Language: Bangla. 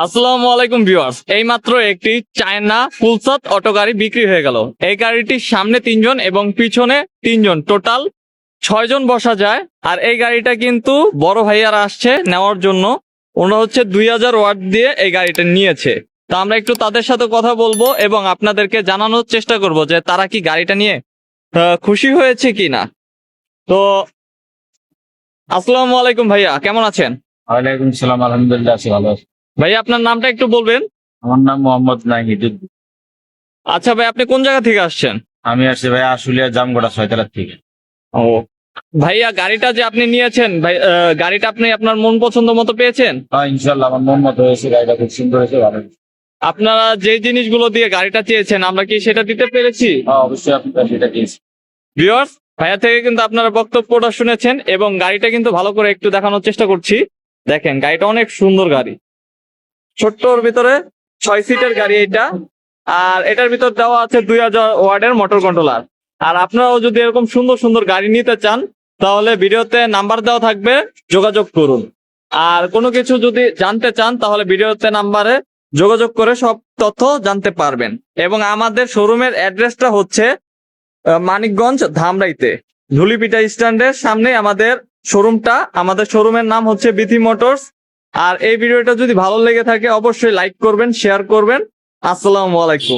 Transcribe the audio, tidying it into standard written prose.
আসসালামু আলাইকুম ভিউয়ার্স, এইমাত্র একটি চায়না ফুলসাত অটো গাড়ি বিক্রি হয়ে গেল। এই গাড়িটির সামনে 3 জন এবং পিছনে 3 জন, টোটাল 6 জন বসা যায়। আর এই গাড়িটা কিন্তু বড় ভাইয়ারা আসছে নেওয়ার জন্য। ওনারা হচ্ছে 2000 ওয়াট দিয়ে এই গাড়িটা নিয়েছে। তো আমরা একটু তাদের সাথে কথা বলবো এবং আপনাদেরকে জানানোর চেষ্টা করব যে তারা কি গাড়িটা নিয়ে খুশি হয়েছে কিনা। তো আসসালামু আলাইকুম ভাইয়া, কেমন আছেন? ওয়ালাইকুম সালাম, আলহামদুলিল্লাহ আছি, ভালো আছি। ভাইয়া আপনার নামটা একটু বলবেন? আমার নাম মোহাম্মদ নাহিদুদ্দিন। আচ্ছা ভাই, আপনি কোন জায়গা থেকে আসছেন? আমি আসছি ভাই আশুলিয়া জামগড়া 6 তলা থেকে। ও ভাইয়া, গাড়িটা যে আপনি নিয়েছেন ভাই, গাড়িটা আপনি আপনার মন পছন্দ মতো পেয়েছেন? হ্যাঁ, ইনশাল্লাহ আমার মন মতো হয়েছে, গাড়িটা খুব সুন্দর হয়েছে, ভালো হয়েছে। আপনারা যে জিনিসগুলো দিয়ে গাড়িটা চেয়েছেন আমরা কি সেটা দিতে পেরেছি? হ্যাঁ, অবশ্যই আপনারা সেটা দিয়েছি। ভিউয়ার্স, ভাইয়া থেকে কিন্তু আপনারা বক্তব্যটা শুনেছেন এবং গাড়িটা কিন্তু ভালো করে একটু দেখানোর চেষ্টা করছি। দেখেন, গাড়িটা অনেক সুন্দর গাড়ি, ছোট্টর ভিতরে 6 সিটের গাড়ি এটা। আর এটার ভিতর দেওয়া আছে 2000 ওয়াটের মোটর কন্ট্রোলার। আর আপনারাও যদি এরকম সুন্দর সুন্দর গাড়ি নিতে চান তাহলে ভিডিওতে নাম্বার দেওয়া থাকবে, যোগাযোগ করুন। আর কোনো কিছু যদি জানতে চান তাহলে ভিডিওতে নাম্বারে যোগাযোগ করে সব তথ্য জানতে পারবেন। এবং আমাদের শোরুমের অ্যাড্রেসটা হচ্ছে মানিকগঞ্জ ধামরাইতে, ধুলিপিটা স্ট্যান্ডের সামনে আমাদের শোরুমটা। আমাদের শোরুমের নাম হচ্ছে বিথি মোটরস। আর এই ভিডিওটা যদি ভালো লেগে থাকে অবশ্যই লাইক করবেন, শেয়ার করবেন। আসসালামু আলাইকুম।